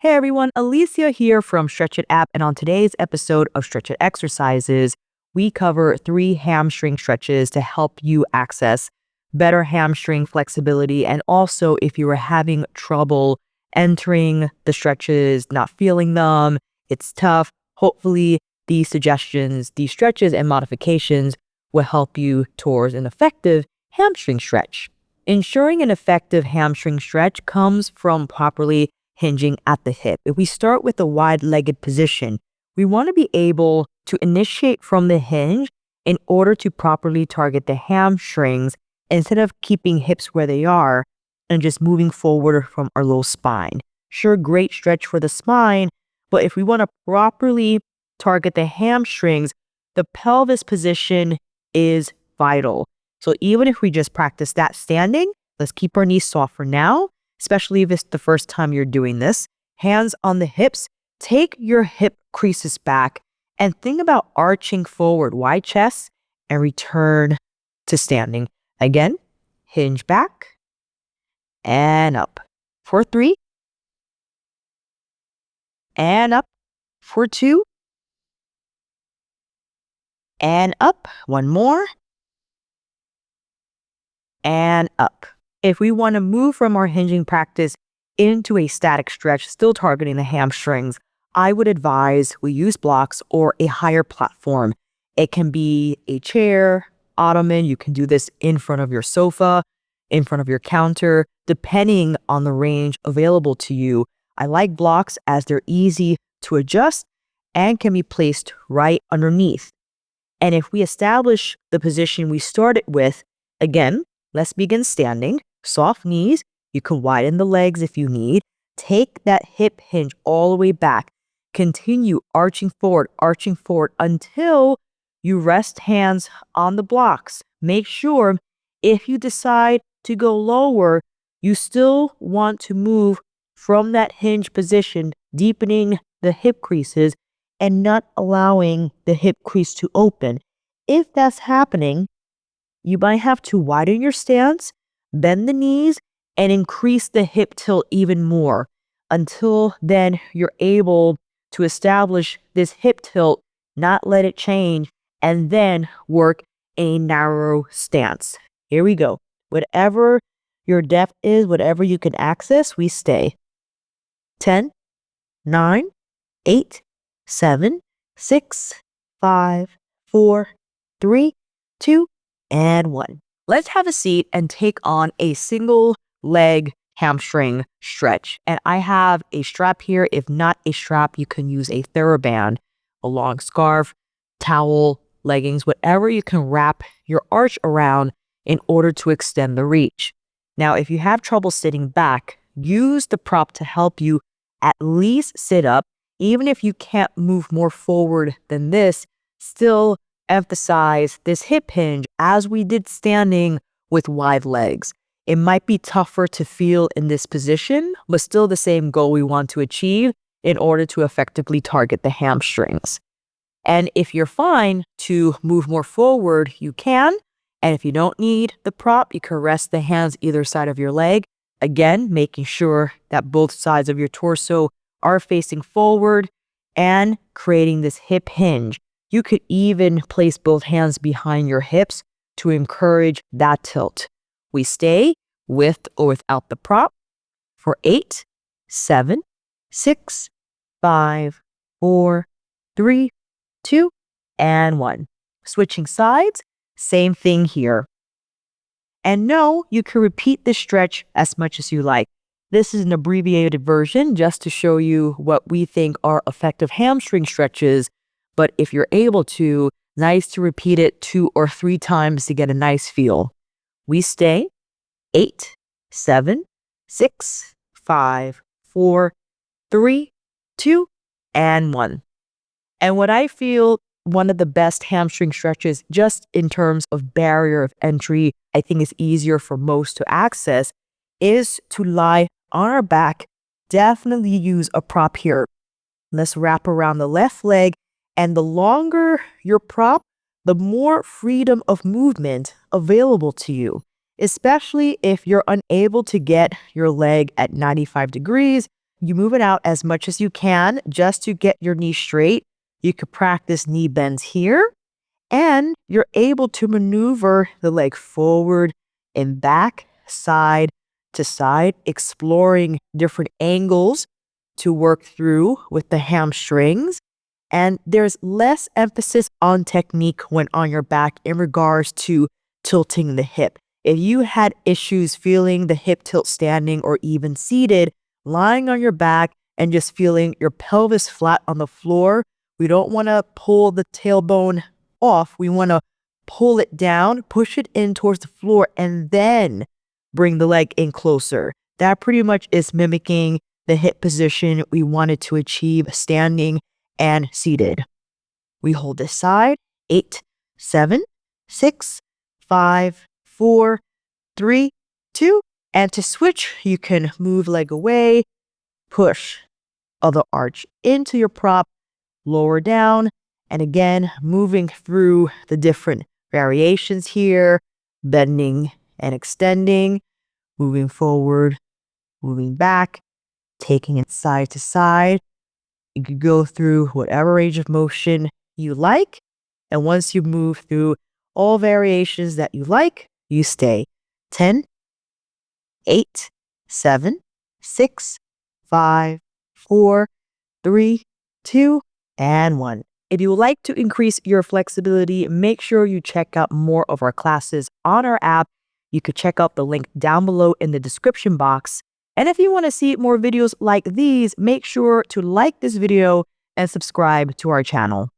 Hey everyone, Alicia here from Stretch It app, and on today's episode of Stretch It Exercises, we cover 3 hamstring stretches to help you access better hamstring flexibility. And also, if you are having trouble entering the stretches, not feeling them, it's tough. Hopefully, these suggestions, these stretches and modifications will help you towards an effective hamstring stretch. Ensuring an effective hamstring stretch comes from properly hinging at the hip. If we start with a wide-legged position, we want to be able to initiate from the hinge in order to properly target the hamstrings instead of keeping hips where they are and just moving forward from our low spine. Sure, great stretch for the spine, but if we want to properly target the hamstrings, the pelvis position is vital. So even if we just practice that standing, let's keep our knees soft for now, especially if it's the first time you're doing this. Hands on the hips, take your hip creases back and think about arching forward, wide chest, and return to standing. Again, hinge back and up for 3 and up for 2 and up. One more and up. If we want to move from our hinging practice into a static stretch, still targeting the hamstrings, I would advise we use blocks or a higher platform. It can be a chair, ottoman. You can do this in front of your sofa, in front of your counter, depending on the range available to you. I like blocks as they're easy to adjust and can be placed right underneath. And if we establish the position we started with, again, let's begin standing. Soft knees. You can widen the legs if you need. Take that hip hinge all the way back. Continue arching forward until you rest hands on the blocks. Make sure if you decide to go lower, you still want to move from that hinge position, deepening the hip creases and not allowing the hip crease to open. If that's happening, you might have to widen your stance, bend the knees, and increase the hip tilt even more. Until then, you're able to establish this hip tilt, not let it change, and then work a narrow stance. Here we go. Whatever your depth is, whatever you can access, we stay. 10, 9, 8, 7, 6, 5, 4, 3, 2, and 1. Let's have a seat and take on a single leg hamstring stretch. And I have a strap here. If not a strap, you can use a TheraBand, a long scarf, towel, leggings, whatever you can wrap your arch around in order to extend the reach. Now, if you have trouble sitting back, use the prop to help you at least sit up. Even if you can't move more forward than this, still emphasize this hip hinge as we did standing with wide legs. It might be tougher to feel in this position, but still the same goal we want to achieve in order to effectively target the hamstrings. And if you're fine to move more forward, you can. And if you don't need the prop, you can rest the hands either side of your leg. Again, making sure that both sides of your torso are facing forward and creating this hip hinge. You could even place both hands behind your hips to encourage that tilt. We stay with or without the prop for 8, 7, 6, 5, 4, 3, 2, and 1. Switching sides, same thing here. And no, you can repeat this stretch as much as you like. This is an abbreviated version just to show you what we think are effective hamstring stretches. But if you're able to, nice to repeat it 2 or 3 times to get a nice feel. We stay 8, 7, 6, 5, 4, 3, 2, and 1. And what I feel one of the best hamstring stretches, just in terms of barrier of entry, I think is easier for most to access, is to lie on our back. Definitely use a prop here. Let's wrap around the left leg. And the longer your prop, the more freedom of movement available to you, especially if you're unable to get your leg at 95 degrees. You move it out as much as you can just to get your knee straight. You could practice knee bends here, and you're able to maneuver the leg forward and back, side to side, exploring different angles to work through with the hamstrings. And there's less emphasis on technique when on your back in regards to tilting the hip. If you had issues feeling the hip tilt standing or even seated, lying on your back and just feeling your pelvis flat on the floor, we don't want to pull the tailbone off. We want to pull it down, push it in towards the floor, and then bring the leg in closer. That pretty much is mimicking the hip position we wanted to achieve standing and seated. We hold this side, 8, 7, 6, 5, 4, 3, 2. And to switch, you can move leg away, push other arch into your prop, lower down, and again, moving through the different variations here, bending and extending, moving forward, moving back, taking it side to side. You could go through whatever range of motion you like. And once you move through all variations that you like, you stay. 10, 8, 7, 6, 5, 4, 3, 2, and 1. If you would like to increase your flexibility, make sure you check out more of our classes on our app. You could check out the link down below in the description box. And if you want to see more videos like these, make sure to like this video and subscribe to our channel.